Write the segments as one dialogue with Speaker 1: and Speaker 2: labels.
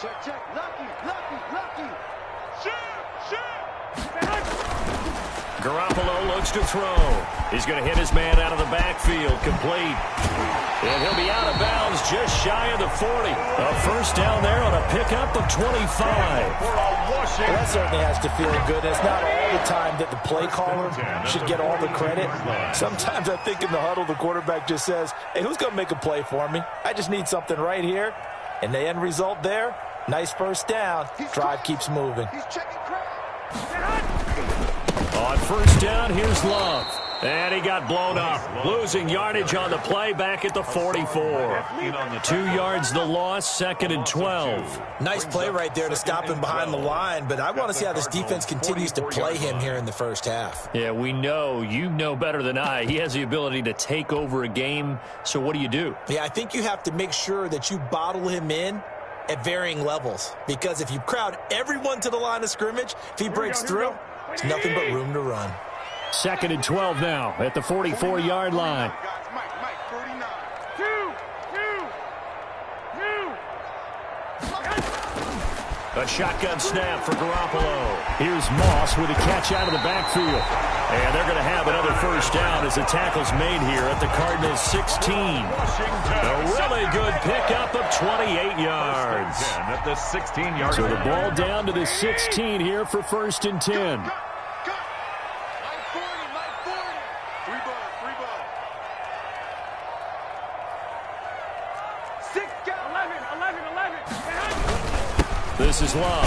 Speaker 1: Check, check. Lucky.
Speaker 2: Garoppolo looks to throw. He's going to hit his man out of the backfield. Complete. And he'll be out of bounds just shy of the 40. A first down there on a pickup of 25.
Speaker 3: Well, that certainly has to feel good. It's not all the time that the play caller should get all the credit. Sometimes I think in the huddle, the quarterback just says, hey, who's going to make a play for me? I just need something right here. And the end result there, nice first down. Drive keeps moving.
Speaker 2: On first down, here's Love. And he got blown up. Losing yardage on the play back at the 44. 2 yards the loss, 2nd and 12.
Speaker 3: Nice play right there to stop him behind the line, but I want to see how this defense continues to play him here in the first half.
Speaker 2: Yeah, we know. You know better than I. He has the ability to take over a game, so what do?
Speaker 3: Yeah, I think you have to make sure that you bottle him in at varying levels, because if you crowd everyone to the line of scrimmage, if he breaks through, it's nothing but room to run.
Speaker 2: 2nd and 12 now at the 44-yard line. A shotgun snap for Garoppolo. Here's Moss with a catch out of the backfield. And they're going to have another first down as the tackle's made here at the Cardinals' 16. A really good pickup of 28 yards.
Speaker 4: At the 16-yard
Speaker 2: So the ball down to the 16 here for 1st and 10. This is Love.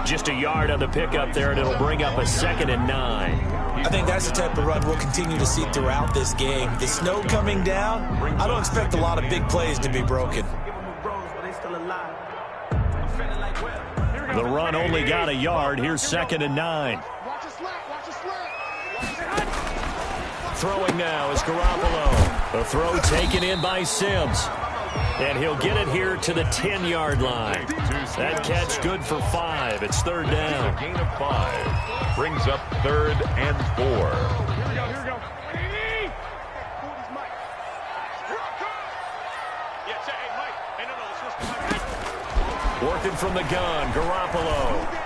Speaker 2: Just a yard on the pickup there, and it'll bring up a 2nd and 9.
Speaker 3: I think that's the type of run we'll continue to see throughout this game. The snow coming down, I don't expect a lot of big plays to be broken.
Speaker 2: The run only got a yard. Here's 2nd and 9. Throwing now is Garoppolo. The throw taken in by Sims. And he'll get it here to the 10-yard line. That catch good for 5. It's 3rd down.
Speaker 4: A gain of 5. Brings up 3rd and 4.
Speaker 1: Here we go.
Speaker 2: Working from the gun, Garoppolo.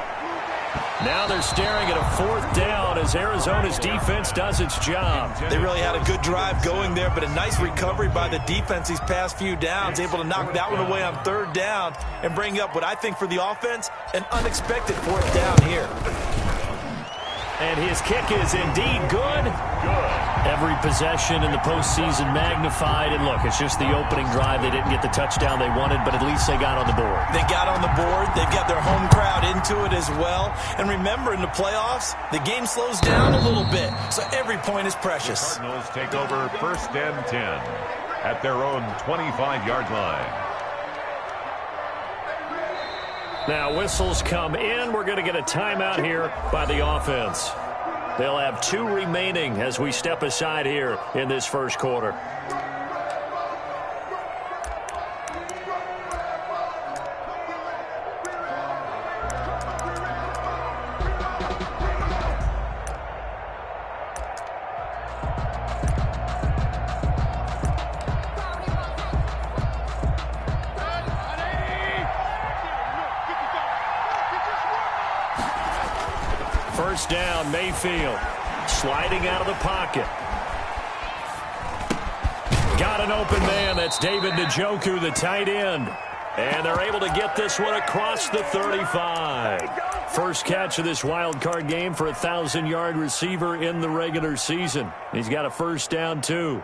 Speaker 2: Now they're staring at a 4th down as Arizona's defense does its job.
Speaker 3: They really had a good drive going there, but a nice recovery by the defense these past few downs, able to knock that one away on 3rd down and bring up what I think for the offense, an unexpected 4th down here.
Speaker 2: And his kick is indeed good. Every possession in the postseason magnified. And look, it's just the opening drive. They didn't get the touchdown they wanted, but at least they got on the board.
Speaker 3: They got on the board. They've got their home crowd into it as well. And remember, in the playoffs, the game slows down a little bit, so every point is precious.
Speaker 4: The Cardinals take over 1st and 10 at their own 25-yard line.
Speaker 2: Now whistles come in. We're going to get a timeout here by the offense. They'll have 2 remaining as we step aside here in this first quarter. First down, Mayfield. Sliding out of the pocket. Got an open man. That's David Njoku, the tight end. And they're able to get this one across the 35. First catch of this wild card game for a 1,000-yard receiver in the regular season. He's got a first down, too.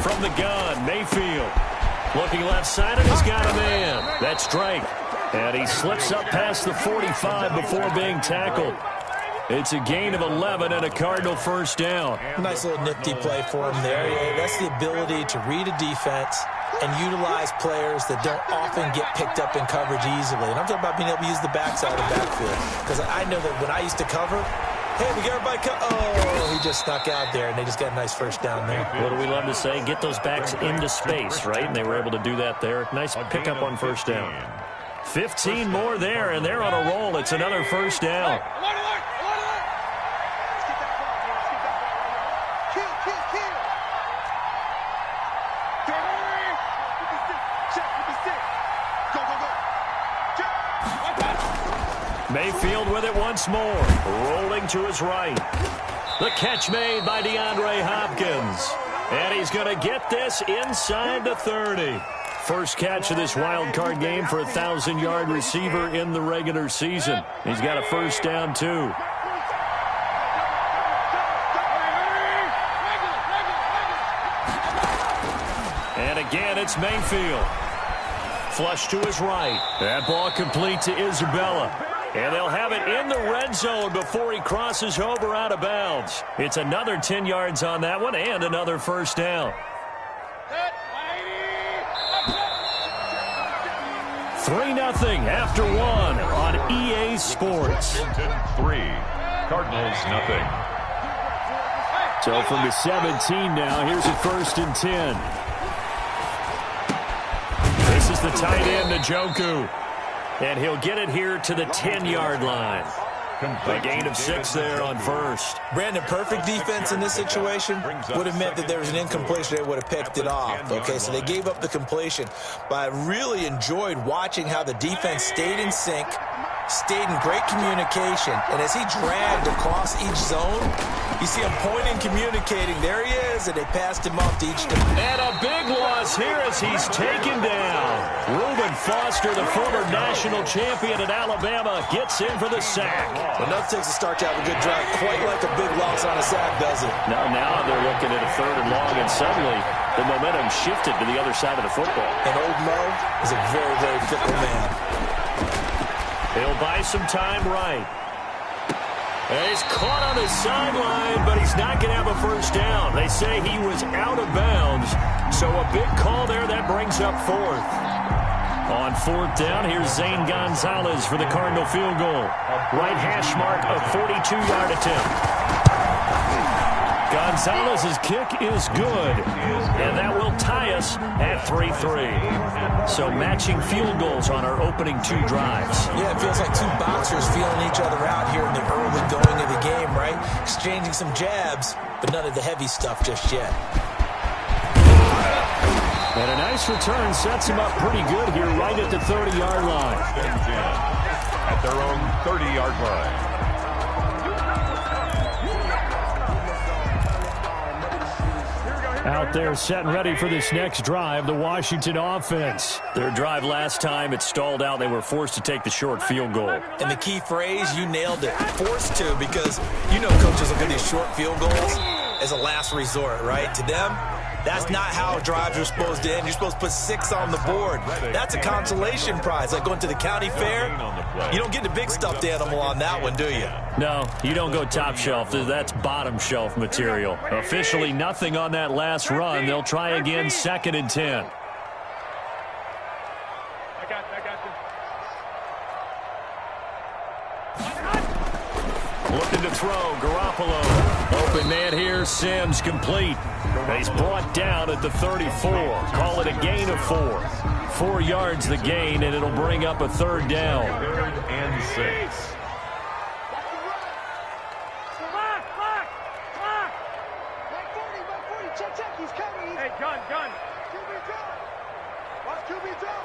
Speaker 2: From the gun, Mayfield. Looking left side, and he's got a man. That's Drake. And he slips up past the 45 before being tackled. It's a gain of 11 and a Cardinal first down.
Speaker 3: Nice little nifty play for him there. Yeah, that's the ability to read a defense and utilize players that don't often get picked up in coverage easily. And I'm talking about being able to use the backside of the backfield. Because I know that when I used to cover, Hey, we got everybody come. Oh, he just snuck out there, and they just got a nice first down there.
Speaker 2: What do we love to say? Get those backs into space, right? And they were able to do that there. Nice pickup on first down. 15 more there, and they're on a roll. It's another first down. Mayfield with it once more, rolling to his right. The catch made by DeAndre Hopkins. And he's going to get this inside the 30. First catch of this wild card game for a 1,000-yard receiver in the regular season. He's got a first down, too. And again, it's Mayfield. Flush to his right. That ball complete to Isabella. And they'll have it in the red zone before he crosses over out of bounds. It's another 10 yards on that one and another first down. 3-0 after one on EA Sports.
Speaker 4: 3, Cardinals nothing.
Speaker 2: So from the 17 now, here's a 1st and 10. This is the tight end, Njoku. And he'll get it here to the 10-yard line. A gain of 6 there on first.
Speaker 3: Brandon, perfect defense in this situation would have meant that there was an incompletion. They would have picked it off. Okay, so they gave up the completion. But I really enjoyed watching how the defense stayed in sync, stayed in great communication. And as he dragged across each zone, you see him pointing, communicating. There he is, and they passed him off to each defense.
Speaker 2: And a big loss here as he's taken down. Reuben Foster, the former national champion at Alabama, gets in for the sack.
Speaker 3: Enough takes a start to have a good drive. Quite like a big loss on a sack, does it?
Speaker 2: Now they're looking at a 3rd and long, and suddenly the momentum shifted to the other side of the football.
Speaker 3: And old Mo is a very, very fickle man.
Speaker 2: He'll buy some time right. And he's caught on the sideline, but he's not going to have a first down. They say he was out of bounds, so a big call there that brings up 4th. On 4th down, here's Zane Gonzalez for the Cardinal field goal. Right hash mark of 42-yard attempt. Gonzalez's kick is good, and that will tie us at 3-3. So matching field goals on our opening 2 drives.
Speaker 3: Yeah, it feels like 2 boxers feeling each other out here in the early going of the game, right? Exchanging some jabs, but none of the heavy stuff just yet.
Speaker 2: And a nice return sets him up pretty good here right at the 30-yard line.
Speaker 4: At their own 30-yard line.
Speaker 2: Out there set and ready for this next drive, the Washington offense. Their drive last time, it stalled out. They were forced to take the short field goal.
Speaker 3: And the key phrase, you nailed it. Forced to, because you know coaches look at these short field goals as a last resort, right? To them, that's not how drives are supposed to end. You're supposed to put 6 on the board. That's a consolation prize, like going to the county fair. You don't get the big stuffed animal on that one, do you?
Speaker 2: No, you don't go top shelf. That's bottom shelf material. Officially nothing on that last run. They'll try again, 2nd and 10.
Speaker 1: I got you.
Speaker 2: Looking to throw, Garoppolo. Open man here, Sims complete. He's brought down at the 34. Call it a gain of 4. 4 yards the gain, and it'll bring up a 3rd down.
Speaker 4: 3rd and 6.
Speaker 1: Check, he's coming. Hey, gun. QB drop. Watch QB drop.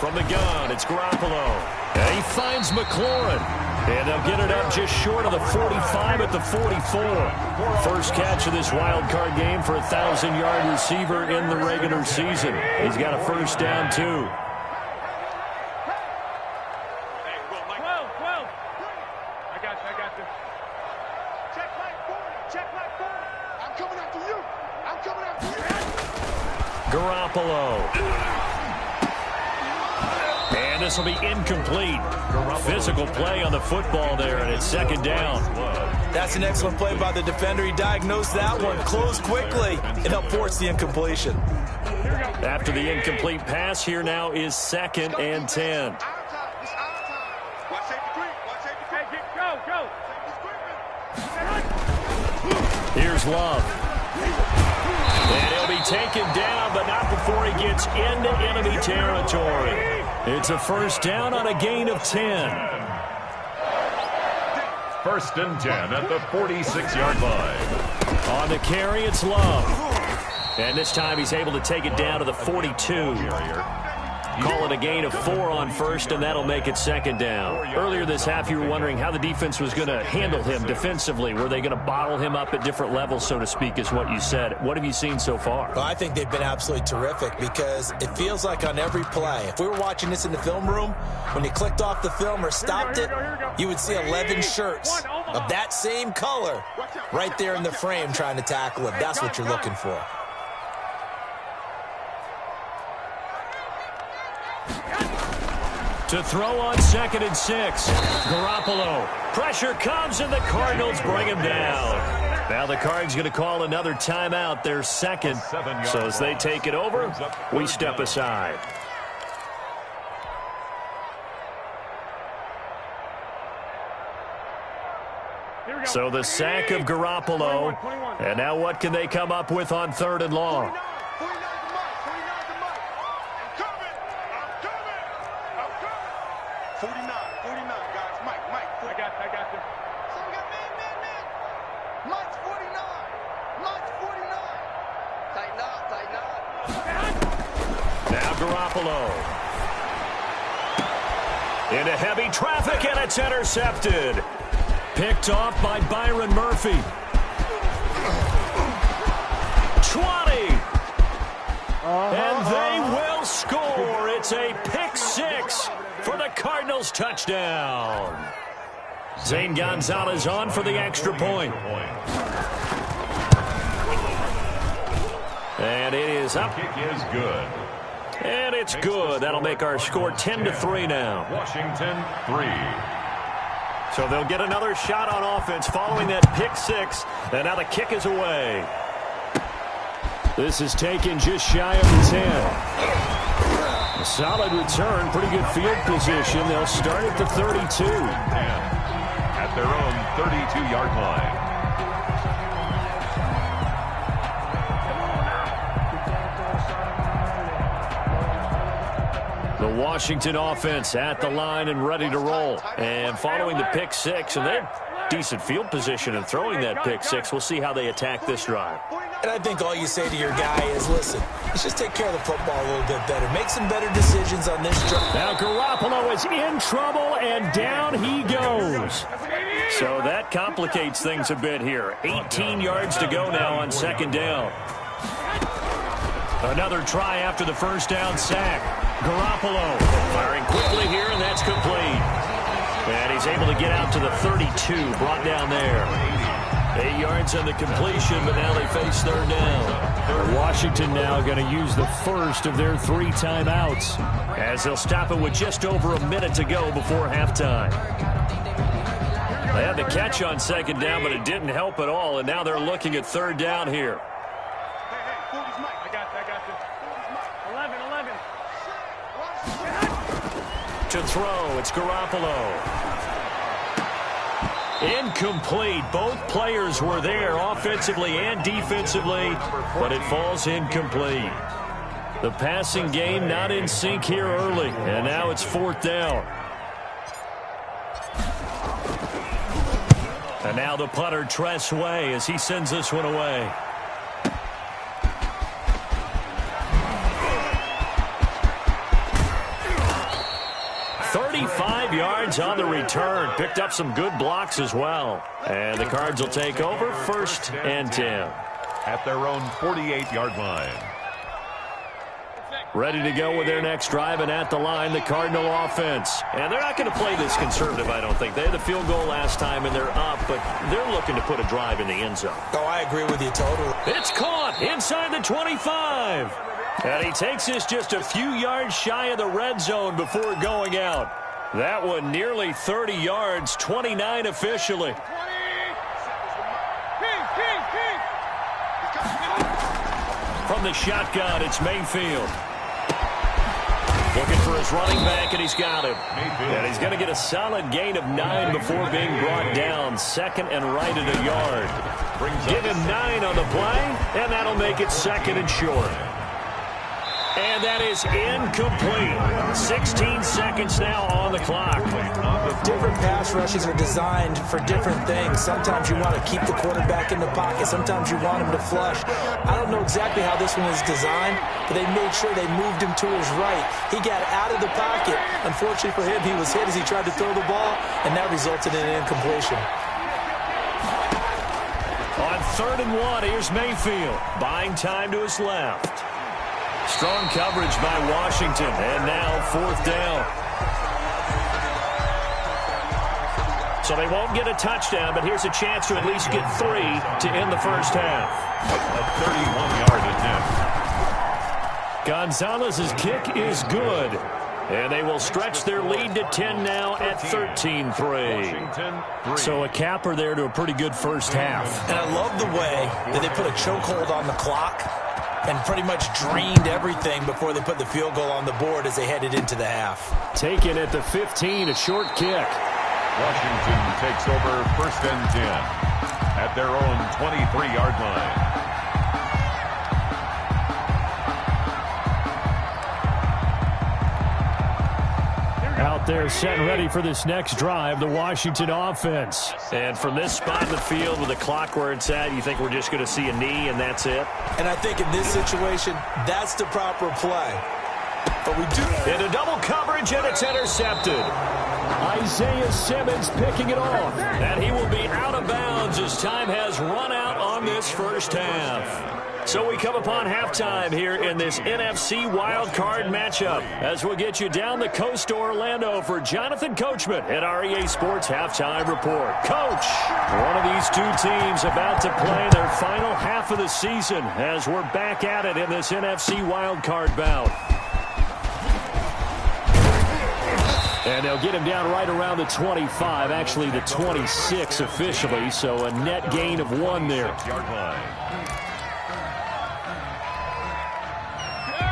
Speaker 2: From the gun, it's Garoppolo. And he finds McLaurin. And they'll get it up just short of the 45 at the 44. First catch of this wild card game for a 1,000-yard receiver in the regular season. He's got a first down, too.
Speaker 1: I got this. Check like 40. I'm coming after you.
Speaker 2: Garoppolo. And this will be incomplete. Physical play on the football there, and it's 2nd down.
Speaker 3: That's an excellent play by the defender. He diagnosed that one, closed quickly, and helped force the incompletion.
Speaker 2: After the incomplete pass, here now is 2nd and 10.
Speaker 1: Watch
Speaker 2: Here's Love. And he'll be taken down, but not before he gets into enemy territory. It's a first down on a gain of 10.
Speaker 4: First and 10 at the 46-yard line.
Speaker 2: On the carry, it's Love. And this time he's able to take it down to the 42. Call it a gain of 4 on first, and that'll make it second down. Earlier this half, you were wondering how the defense was going to handle him defensively. Were they going to bottle him up at different levels, so to speak, is what you said. What have you seen so far?
Speaker 3: Well, I think they've been absolutely terrific because it feels like on every play, if we were watching this in the film room, when you clicked off the film or stopped it, you would see 11 shirts of that same color right there in the frame trying to tackle him. That's what you're looking for.
Speaker 2: To throw on 2nd and 6. Garoppolo. Pressure comes, and the Cardinals bring him down. Now the Cards going to call another timeout, their second. So as they take it over, we step aside. So the sack of Garoppolo. And now what can they come up with on 3rd and long? Garoppolo. Into heavy traffic, and it's intercepted. Picked off by Byron Murphy. 20. And they will score. It's a pick 6 for the Cardinals touchdown. Zane Gonzalez on for the extra point. And it is up.
Speaker 4: Kick is good.
Speaker 2: And it's good. That'll make our score 10-3 now.
Speaker 4: Washington 3.
Speaker 2: So they'll get another shot on offense following that pick 6. And now the kick is away. This is taken just shy of the 10. A solid return. Pretty good field position. They'll start at the 32.
Speaker 4: At their own 32-yard line.
Speaker 2: The Washington offense at the line and ready to roll. And following the pick 6, and they're decent field position and throwing that pick 6. We'll see how they attack this drive.
Speaker 3: And I think all you say to your guy is, listen, let's just take care of the football a little bit better. Make some better decisions on this drive.
Speaker 2: Now Garoppolo is in trouble, and down he goes. So that complicates things a bit here. 18 yards to go now on 2nd down. Another try after the first down sack. Garoppolo firing quickly here, and that's complete. And he's able to get out to the 32, brought down there. 8 yards on the completion, but now they face 3rd down. Washington now going to use the first of their 3 timeouts, as they'll stop it with just over a minute to go before halftime. They had the catch on 2nd down, but it didn't help at all, and now they're looking at 3rd down here. To throw, it's Garoppolo. Incomplete. Both players were there offensively and defensively, but it falls incomplete. The passing game not in sync here early, and now it's 4th down. And now the punter, Tress Way, as he sends this one away. 35 yards on the return. Picked up some good blocks as well. And the Cards will take over 1st and 10.
Speaker 4: At their own 48-yard line.
Speaker 2: Ready to go with their next drive, and at the line, the Cardinal offense. And they're not going to play this conservative, I don't think. They had the field goal last time, and they're up, but they're looking to put a drive in the end zone.
Speaker 3: Oh, I agree with you totally.
Speaker 2: It's caught inside the 25. And he takes this just a few yards shy of the red zone before going out. That one nearly 30 yards, 29 officially. From the shotgun, it's Mayfield. Looking for his running back, and he's got him. And he's going to get a solid gain of 9 before being brought down. Second and right at a yard. Give him 9 on the play, and that'll make it second and short. And that is incomplete. 16 seconds now on the clock.
Speaker 3: Different pass rushes are designed for different things. Sometimes you want to keep the quarterback in the pocket. Sometimes you want him to flush. I don't know exactly how this one is designed, but they made sure they moved him to his right. He got out of the pocket. Unfortunately for him, he was hit as he tried to throw the ball, and that resulted in an incompletion.
Speaker 2: On 3rd and 1, here's Mayfield. Buying time to his left. Strong coverage by Washington, and now 4th down. So they won't get a touchdown, but here's a chance to at least get 3 to end the first half.
Speaker 4: A 31-yard attempt.
Speaker 2: Gonzalez's kick is good, and they will stretch their lead to 10 now at 13-3. So a capper there to a pretty good first half.
Speaker 3: And I love the way that they put a chokehold on the clock and pretty much drained everything before they put the field goal on the board as they headed into the half.
Speaker 2: Taken at the 15, a short kick.
Speaker 4: Washington takes over 1st and 10 at their own 23-yard line.
Speaker 2: Out there set and ready for this next drive, the Washington offense. And from this spot in the field with the clock where it's at, you think we're just going to see a knee and that's it?
Speaker 3: And I think in this situation, that's the proper play. But we do.
Speaker 2: Into double coverage, and it's intercepted. Isaiah Simmons picking it off. And he will be out of bounds as time has run out on this first half. So we come upon halftime here in this NFC wildcard matchup as we'll get you down the coast to Orlando for Jonathan Coachman at our EA Sports Halftime Report. Coach, one of these two teams about to play their final half of the season as we're back at it in this NFC wildcard bout. And they'll get him down right around the 25, actually the 26 officially, so a net gain of 1 there.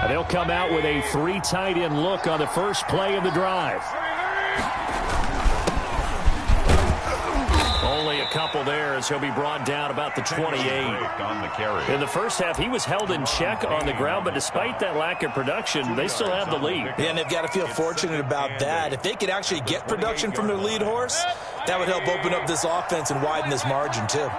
Speaker 2: And they'll come out with a 3 tight end look on the first play of the drive. Only a couple there as he'll be brought down about the 28. In the first half, he was held in check on the ground, but despite that lack of production, they still have the lead.
Speaker 3: Yeah, and they've got to feel fortunate about that. If they could actually get production from their lead horse, that would help open up this offense and widen this margin too.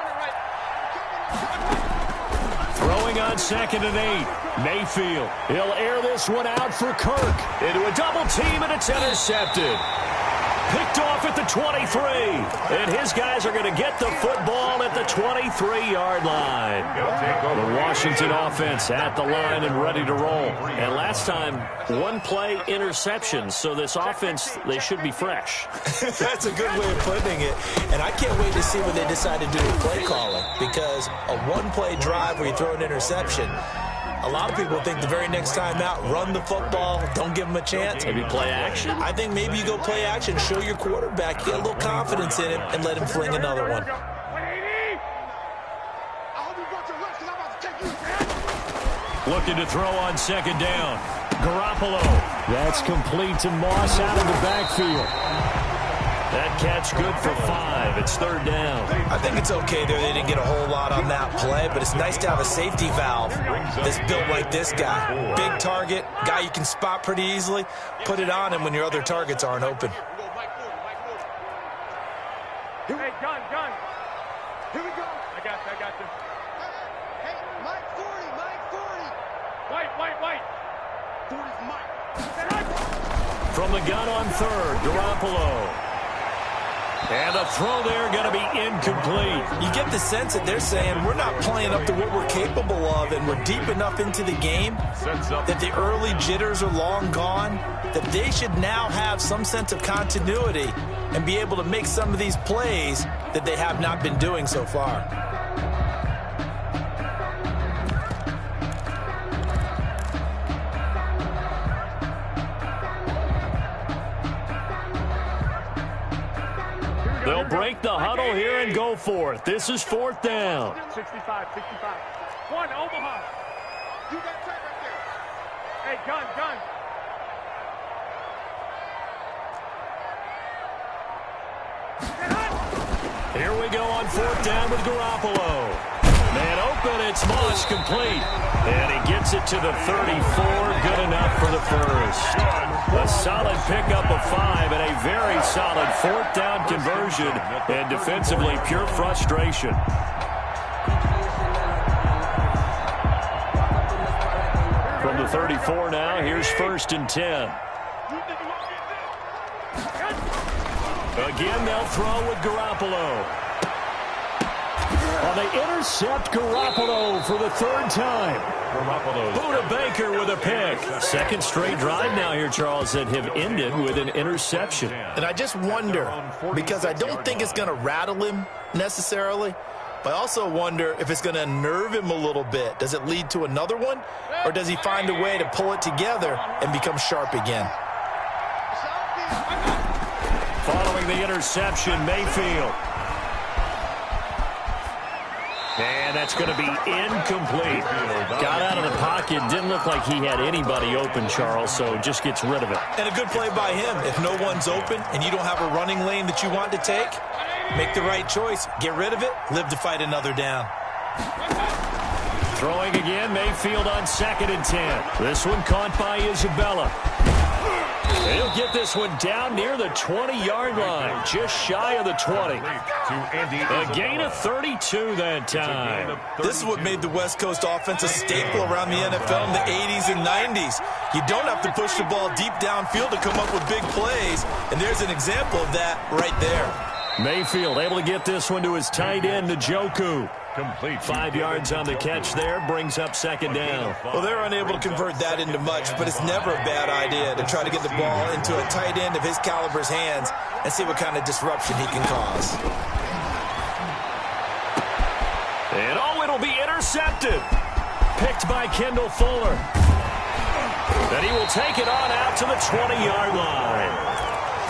Speaker 2: Throwing on 2nd and 8. Mayfield. He'll air this one out for Kirk. Into a double team, and it's intercepted. Picked off at the 23. And his guys are going to get the football at the 23-yard line. The Washington offense at the line and ready to roll. And last time, 1 play interception. So this offense, they should be fresh.
Speaker 3: That's a good way of putting it. And I can't wait to see what they decide to do with play calling. Because a 1-play drive where you throw an interception, a lot of people think the very next time out, run the football, don't give them a chance.
Speaker 2: Maybe play action?
Speaker 3: I think maybe you go play action, show your quarterback, get a little confidence in him, and let him fling another one.
Speaker 2: Looking to throw on 2nd down. Garoppolo. That's complete to Moss out of the backfield. That catch good for 5. It's 3rd down.
Speaker 3: I think it's okay there. They didn't get a whole lot on that play, but it's nice to have a safety valve that's built like this guy. Big target, guy you can spot pretty easily. Put it on him when your other targets aren't open.
Speaker 1: Hey, gun. Here we go. I got this. Hey, Mike 40. White. 40's Mike.
Speaker 2: From the gun on 3rd, Garoppolo. And the throw there going to be incomplete.
Speaker 3: You get the sense that they're saying we're not playing up to what we're capable of, and we're deep enough into the game that the early jitters are long gone, that they should now have some sense of continuity and be able to make some of these plays that they have not been doing so far.
Speaker 2: They'll break the huddle here and go for it. This is 4th down.
Speaker 1: 65. 1, Omaha. You got tight right there. Hey, gun.
Speaker 2: Here we go on 4th down with Garoppolo. Man open, it's Moss complete. And he gets it to the 34. Good enough for the first. A solid pickup of 5 and a very solid 4th down conversion. And defensively, pure frustration. From the 34 now, here's 1st and 10. Again, they'll throw with Garoppolo. Oh, they intercept Garoppolo for the 3rd time. Buda Baker with a pick. 2nd straight drive now here, Charles, that have ended with an interception.
Speaker 3: And I just wonder, because I don't think it's going to rattle him necessarily, but I also wonder if it's going to unnerve him a little bit. Does it lead to another one, or does he find a way to pull it together and become sharp again?
Speaker 2: Following the interception, Mayfield. And that's going to be incomplete. Got out of the pocket. Didn't look like he had anybody open, Charles, so just gets rid of it.
Speaker 3: And a good play by him. If no one's open and you don't have a running lane that you want to take, make the right choice. Get rid of it. Live to fight another down.
Speaker 2: Throwing again, Mayfield on 2nd and 10. This one caught by Isabella. He'll get this one down near the 20-yard line, just shy of the 20. A gain of 32 that time.
Speaker 3: This is what made the West Coast offense a staple around the NFL in the 80s and 90s. You don't have to push the ball deep downfield to come up with big plays, and there's an example of that right there.
Speaker 2: Mayfield able to get this one to his tight end, Njoku. 5 yards on the catch there, brings up 2nd down.
Speaker 3: Well, they're unable to convert that into much, but it's never a bad idea to try to get the ball into a tight end of his caliber's hands and see what kind of disruption he can cause.
Speaker 2: And it'll be intercepted. Picked by Kendall Fuller. And he will take it on out to the 20-yard line.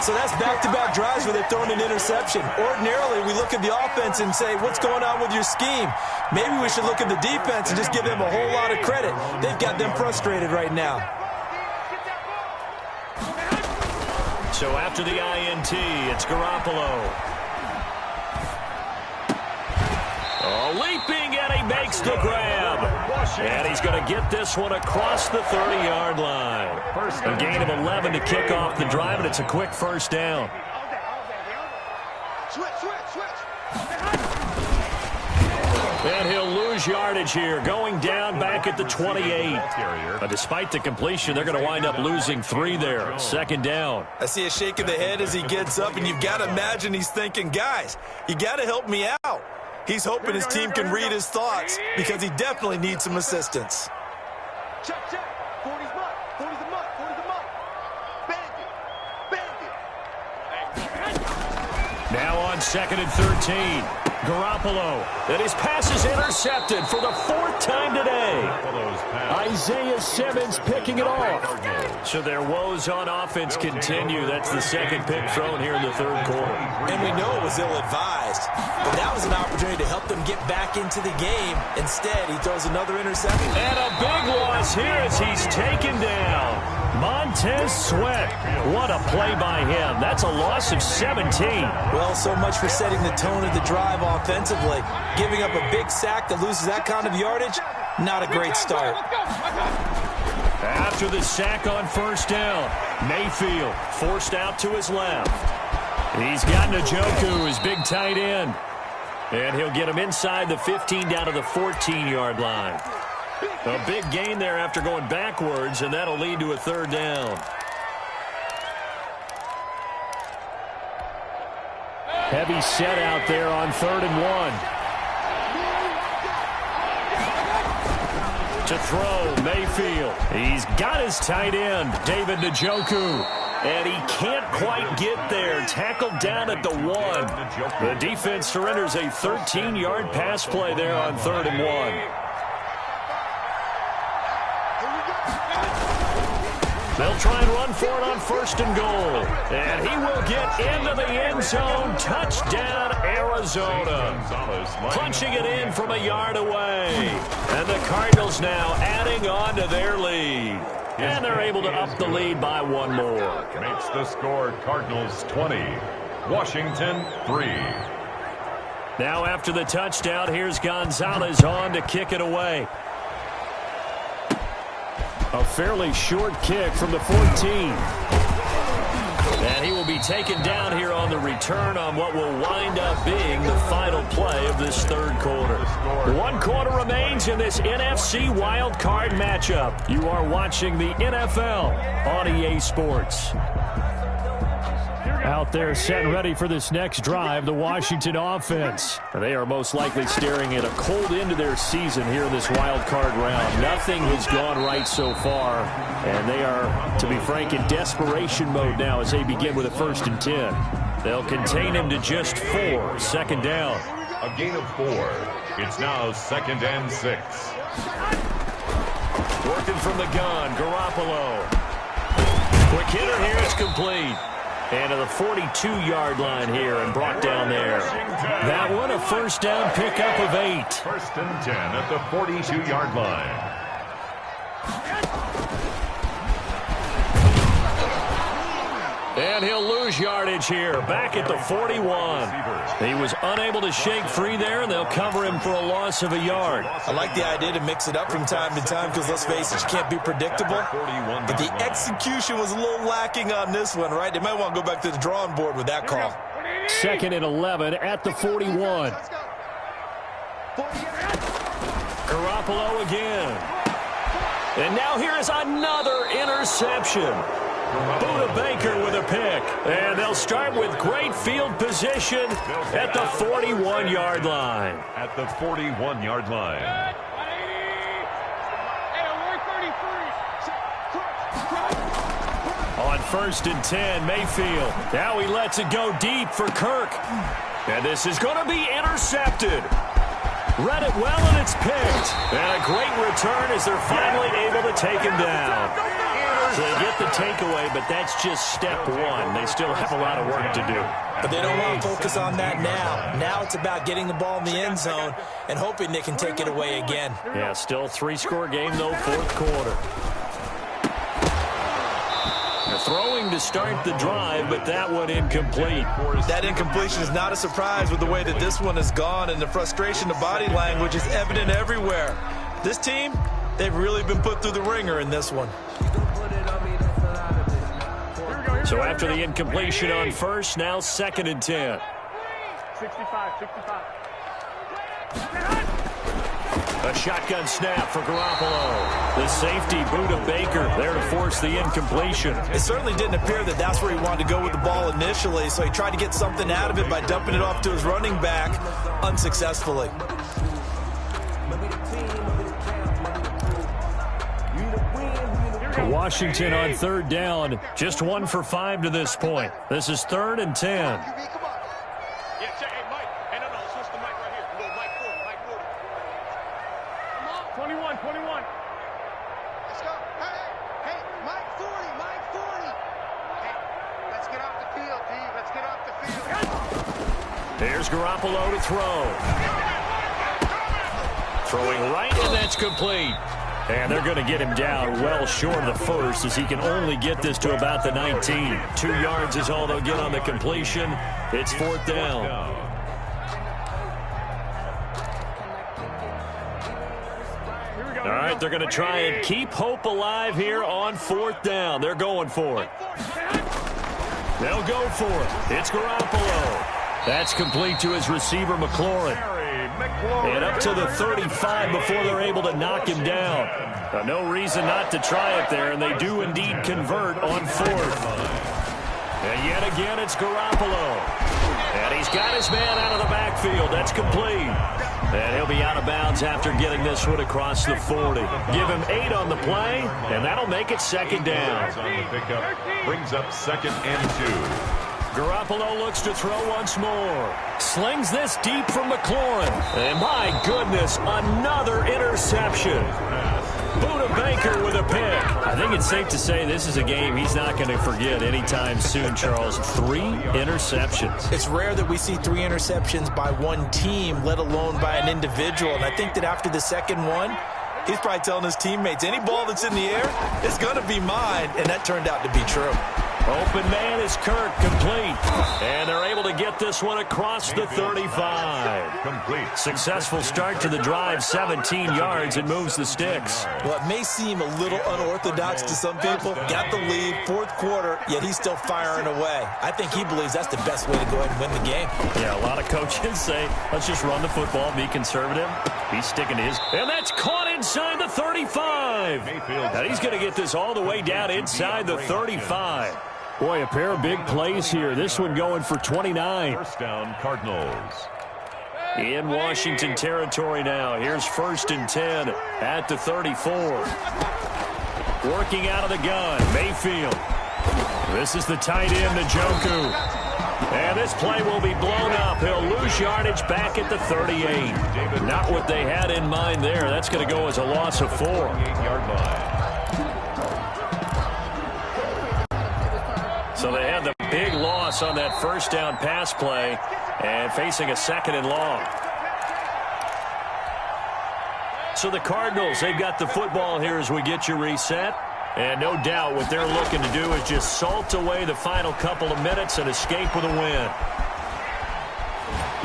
Speaker 3: So that's back-to-back drives where they're throwing an interception. Ordinarily, we look at the offense and say, what's going on with your scheme? Maybe we should look at the defense and just give them a whole lot of credit. They've got them frustrated right now.
Speaker 2: So after the INT, it's Garoppolo. Oh, leaping, and he makes the grab. And he's going to get this one across the 30-yard line. A gain of 11 to kick off the drive, and it's a quick 1st down. And he'll lose yardage here, going down back at the 28. Despite the completion, they're going to wind up losing 3 there. 2nd down.
Speaker 3: I see a shake of the head as he gets up, and you've got to imagine he's thinking, guys, you got to help me out. He's hoping his team can read his thoughts because he definitely needs some assistance.
Speaker 1: Check, check. 40's mutt. 40's the mutt. 40's the mutt. Bandit. Bandit.
Speaker 2: Now on 2nd and 13. Garoppolo. And his pass is intercepted for the 4th time today. Isaiah Simmons picking it off. So their woes on offense continue. That's the 2nd pick thrown here in the 3rd quarter.
Speaker 3: And we know it was ill-advised. But that was an opportunity to help them get back into the game. Instead, he throws another interception.
Speaker 2: And a big loss here as he's taken down. Montez Sweat. What a play by him. That's a loss of 17.
Speaker 3: Well, so much for setting the tone of the drive offensively. Giving up a big sack that loses that kind of yardage, not a great start.
Speaker 2: After the sack on 1st down, Mayfield forced out to his left. He's got Njoku, his big tight end. And he'll get him inside the 15 down to the 14-yard line. A big gain there after going backwards, and that'll lead to a 3rd down. Heavy set out there on 3rd and 1. To throw, Mayfield. He's got his tight end, David Njoku. And he can't quite get there. Tackled down at the 1. The defense surrenders a 13-yard pass play there on 3rd and 1. They'll try and run for it on 1st and goal. And he will get into the end zone. Touchdown, Arizona. Punching it in from a yard away. And the Cardinals now adding on to their lead. And they're able to up the lead by 1 more.
Speaker 4: Makes the score Cardinals 20, Washington 3.
Speaker 2: Now after the touchdown, here's Gonzalez on to kick it away. A fairly short kick from the 14. And he will be taken down here on the return on what will wind up being the final play of this third quarter. 1 quarter remains in this NFC Wild Card matchup. You are watching the NFL on EA Sports. Out there set and ready for this next drive, the Washington offense. They are most likely staring at a cold end to their season here in this wild card round. Nothing has gone right so far, and they are, to be frank, in desperation mode now as they begin with a 1st and 10. They'll contain him to just 4, second down.
Speaker 4: A gain of 4. It's now 2nd and 6.
Speaker 2: Working from the gun, Garoppolo. Quick hitter here, it's complete. And to the 42-yard line here and brought down there. That one a 1st down pickup of 8.
Speaker 4: 1st and 10 at the 42-yard line.
Speaker 2: And he'll lose yardage here, back at the 41. He was unable to shake free there, and they'll cover him for a loss of a yard.
Speaker 3: I like the idea to mix it up from time to time because, let's face it, you can't be predictable. But the execution was a little lacking on this one, right? They might want to go back to the drawing board with that call.
Speaker 2: 2nd and 11 at the 41. Garoppolo again. And now here is another interception. Buda Baker with a pick. And they'll start with great field position at the 41-yard line.
Speaker 4: At the 41-yard line.
Speaker 2: On 1st and 10, Mayfield. Now he lets it go deep for Kirk. And this is going to be intercepted. Read it well, and it's picked. And a great return as they're finally able to take him down. So they get the takeaway, but that's just step 1. They still have a lot of work to do.
Speaker 3: But they don't want to focus on that now. Now it's about getting the ball in the end zone and hoping they can take it away again.
Speaker 2: Yeah, still 3-score game, though, 4th quarter. They're throwing to start the drive, but that one incomplete.
Speaker 3: That incompletion is not a surprise with the way that this one has gone, and the frustration, the body language is evident everywhere. This team, they've really been put through the ringer in this one.
Speaker 2: So after the incompletion on 1st, now 2nd and 10.
Speaker 1: 65.
Speaker 2: A shotgun snap for Garoppolo. The safety, Buda Baker, there to force the incompletion.
Speaker 3: It certainly didn't appear that that's where he wanted to go with the ball initially, so he tried to get something out of it by dumping it off to his running back unsuccessfully.
Speaker 2: Washington on 3rd down, just 1 for 5 to this point. This is 3rd and 10.
Speaker 1: Yeah, check. Hey, Mike. Hey, no, switch the mic right here. Go, Mike Ford. Come on. 21. Let's go. Hey, Mike 40. Hey, let's get off the field, D. Let's get off the field.
Speaker 2: There's Garoppolo to throw. Throwing right, and that's complete. And they're going to get him down well short of the 1st as he can only get this to about the 19. 2 yards is all they'll get on the completion. It's 4th down. All right, they're going to try and keep hope alive here on 4th down. They're going for it. They'll go for it. It's Garoppolo. That's complete to his receiver, McLaurin. And up to the 35 before they're able to knock him down. No reason not to try it there, and they do indeed convert on 4th. And yet again, it's Garoppolo. And he's got his man out of the backfield. That's complete. And he'll be out of bounds after getting this one across the 40. Give him 8 on the play, and that'll make it 2nd down.
Speaker 4: On the pickup, brings up 2nd and 2.
Speaker 2: Garoppolo looks to throw once more. Slings this deep from McLaurin. And my goodness, another interception. Buda Baker with a pick. I think it's safe to say this is a game he's not going to forget anytime soon, Charles. 3 interceptions.
Speaker 3: It's rare that we see 3 interceptions by one team, let alone by an individual. And I think that after the second one, he's probably telling his teammates, any ball that's in the air, it's going to be mine. And that turned out to be true.
Speaker 2: Open man is Kirk, complete. And they're able to get this one across the 35.
Speaker 4: Complete.
Speaker 2: Successful start to the drive, 17 yards, and moves the sticks.
Speaker 3: Well, it may seem a little unorthodox to some people. Got the lead, fourth quarter, yet he's still firing away. I think he believes that's the best way to go ahead and win the game.
Speaker 2: Yeah, a lot of coaches say, let's just run the football, be conservative. He's sticking to his. And that's caught inside the 35. And he's going to get this all the way down inside the 35. Boy, a pair of big plays here. This one going for 29.
Speaker 4: First down, Cardinals.
Speaker 2: In Washington territory now. Here's 1st and 10 at the 34. Working out of the gun, Mayfield. This is the tight end, Njoku. And this play will be blown up. He'll lose yardage back at the 38. Not what they had in mind there. That's going to go as a loss of 4.
Speaker 4: 8-yard line.
Speaker 2: So they had the big loss on that first down pass play and facing a 2nd and long. So the Cardinals, they've got the football here as we get you reset. And no doubt what they're looking to do is just salt away the final couple of minutes and escape with a win.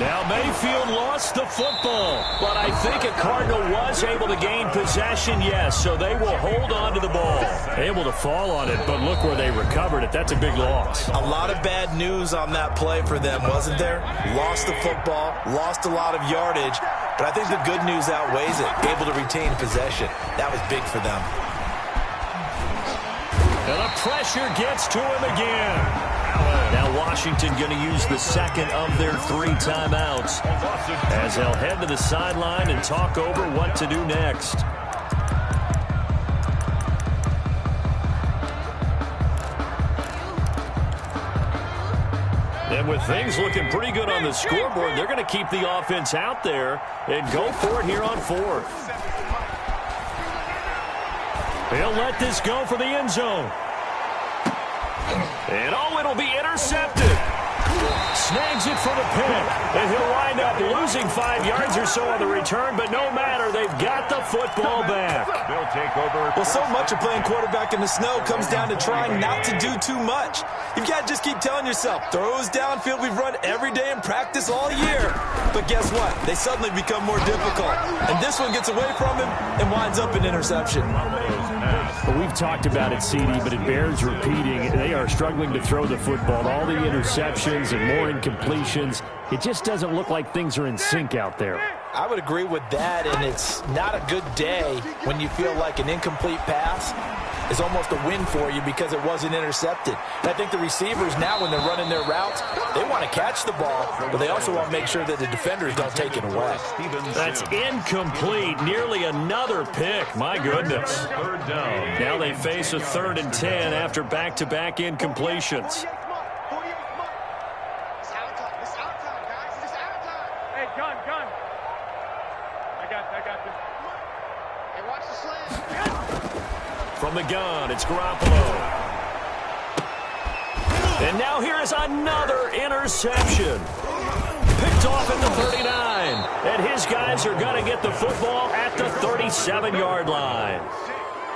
Speaker 2: Now Mayfield lost the football, but I think a Cardinal was able to gain possession, yes, so they will hold on to the ball. Able to fall on it, but look where they recovered it. That's a big loss.
Speaker 3: A lot of bad news on that play for them, wasn't there? Lost the football, lost a lot of yardage, but I think the good news outweighs it. Able to retain possession. That was big for them.
Speaker 2: And the pressure gets to him again. Now Washington going to use the second of their 3 timeouts as they'll head to the sideline and talk over what to do next. And with things looking pretty good on the scoreboard, they're going to keep the offense out there and go for it here on 4th. He'll let this go for the end zone. And oh, it'll be intercepted. Snags it for the pick. And he'll wind up losing 5 yards or so on the return, but no matter, they've got the football back.
Speaker 4: They'll take over.
Speaker 3: Well, so much of playing quarterback in the snow comes down to trying not to do too much. You've got to just keep telling yourself, throws downfield we've run every day in practice all year. But guess what? They suddenly become more difficult. And this one gets away from him and winds up an interception.
Speaker 2: Well, we've talked about it, CD, but it bears repeating. They are struggling to throw the football. All the interceptions and more incompletions. It just doesn't look like things are in sync out there.
Speaker 3: I would agree with that, and it's not a good day when you feel like an incomplete pass is almost a win for you because it wasn't intercepted. And I think the receivers now, when they're running their routes, they want to catch the ball, but they also want to make sure that the defenders don't take it away.
Speaker 2: That's incomplete. Nearly another pick. My goodness.
Speaker 4: Third down.
Speaker 2: Now they face a 3rd and 10 after back-to-back incompletions. From the gun, it's Garoppolo. And now here is another interception. Picked off at the 39. And his guys are going to get the football at the 37-yard line.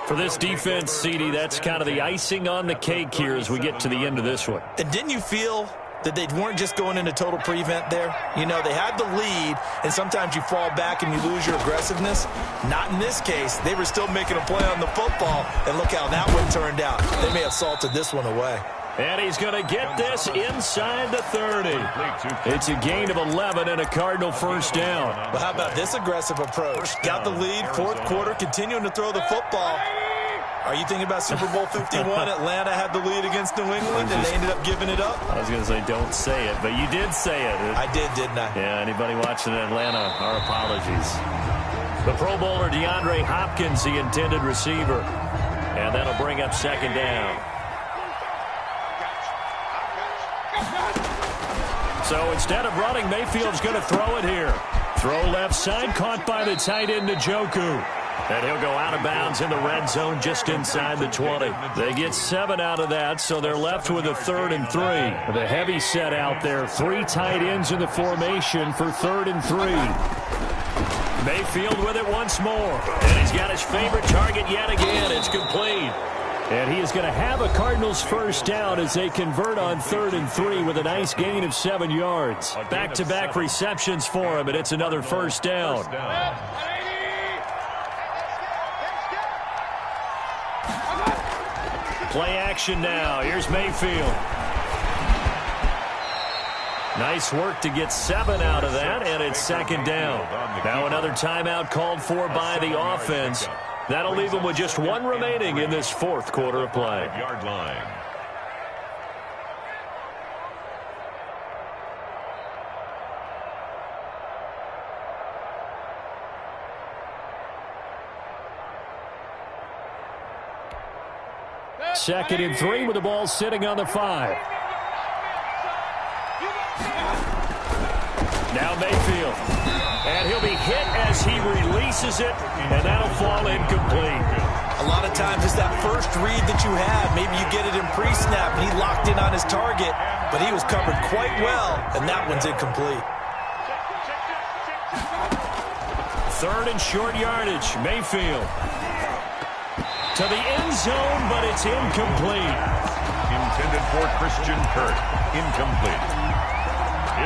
Speaker 2: For this defense, CD, that's kind of the icing on the cake here as we get to the end of this one.
Speaker 3: And didn't you feel that they weren't just going into total prevent there? You know, they had the lead, and sometimes you fall back and you lose your aggressiveness. Not in this case. They were still making a play on the football, and look how that one turned out. They may have salted this one away.
Speaker 2: And he's going to get this inside the 30. It's a gain of 11 and a Cardinal first down.
Speaker 3: But how about this aggressive approach? Got the lead, fourth quarter, continuing to throw the football. Are you thinking about Super Bowl 51? Atlanta had the lead against New England, and they ended up giving it up?
Speaker 2: I was going to say don't say it, but you did say it.
Speaker 3: I did, didn't I?
Speaker 2: Yeah, anybody watching Atlanta, our apologies. The Pro Bowler DeAndre Hopkins, the intended receiver. And that'll bring up 2nd down. So instead of running, Mayfield's going to throw it here. Throw left side, caught by the tight end, Njoku. And he'll go out of bounds in the red zone just inside the 20. They get 7 out of that, so they're left with a 3rd and 3. The heavy set out there. 3 tight ends in the formation for 3rd and 3. Mayfield with it once more. And he's got his favorite target yet again. It's complete. And he is going to have a Cardinals first down as they convert on 3rd and 3 with a nice gain of 7 yards. Back-to-back receptions for him, and it's another first down. Play action now. Here's Mayfield. Nice work to get 7 out of that, and it's 2nd down. Now another timeout called for by the offense. That'll leave them with just 1 remaining in this 4th quarter of play.
Speaker 4: Yard line.
Speaker 2: Second and 3 with the ball sitting on the 5. Now Mayfield. And he'll be hit as he releases it, and that'll fall incomplete.
Speaker 3: A lot of times it's that first read that you have. Maybe you get it in pre-snap, and he locked in on his target, but he was covered quite well, and that one's incomplete.
Speaker 2: 3rd and short yardage. Mayfield to the end zone, but it's incomplete.
Speaker 4: Intended for Christian Kirk. Incomplete.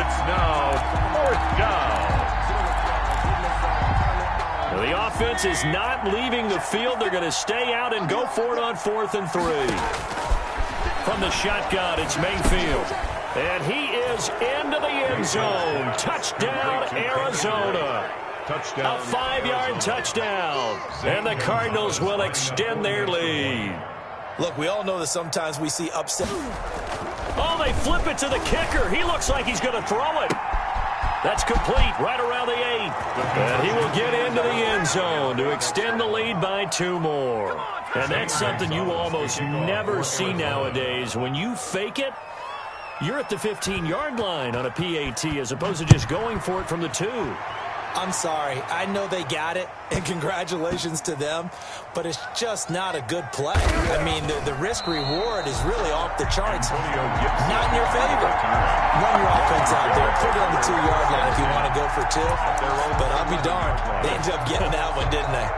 Speaker 4: It's now 4th down.
Speaker 2: The offense is not leaving the field. They're going to stay out and go for it on 4th and 3. From the shotgun, it's Mayfield. And he is into the end zone. Touchdown, Arizona.
Speaker 4: Touchdown.
Speaker 2: A 5-yard touchdown. And the Cardinals will extend their lead.
Speaker 3: Look, we all know that sometimes we see upset.
Speaker 2: Oh, they flip it to the kicker. He looks like he's going to throw it. That's complete right around the 8. And he will get into the end zone to extend the lead by 2 more. And that's something you almost never see nowadays. When you fake it, you're at the 15-yard line on a PAT as opposed to just going for it from the 2.
Speaker 3: I'm sorry. I know they got it, and congratulations to them, but it's just not a good play. I mean, the risk-reward is really off the charts. Not in your favor. Run your offense out there. Put it on the 2-yard line if you want to go for 2. But I'll be darned. They ended up getting that one, didn't they?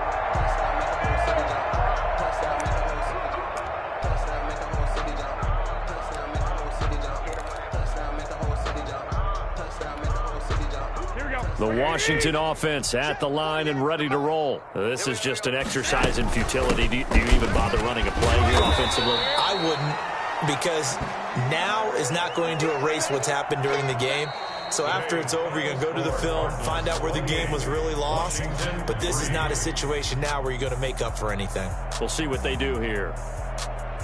Speaker 2: The Washington offense at the line and ready to roll. This is just an exercise in futility. Do you even bother running a play here offensively?
Speaker 3: I wouldn't, because now is not going to erase what's happened during the game. So after it's over, you're going to go to the film, find out where the game was really lost. But this is not a situation now where you're going to make up for anything.
Speaker 2: We'll see what they do here.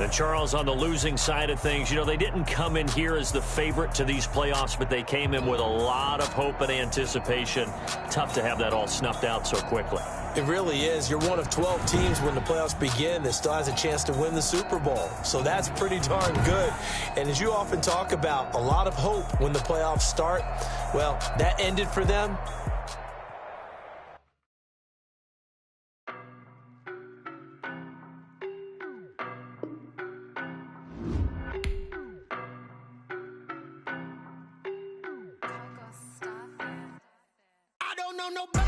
Speaker 2: And Charles, on the losing side of things, you know, they didn't come in here as the favorite to these playoffs, but they came in with a lot of hope and anticipation. Tough to have that all snuffed out so quickly.
Speaker 3: It really is. You're one of 12 teams when the playoffs begin that still has a chance to win the Super Bowl. So that's pretty darn good. And as you often talk about, a lot of hope when the playoffs start. Well, that ended for them.
Speaker 5: I don't know nobody.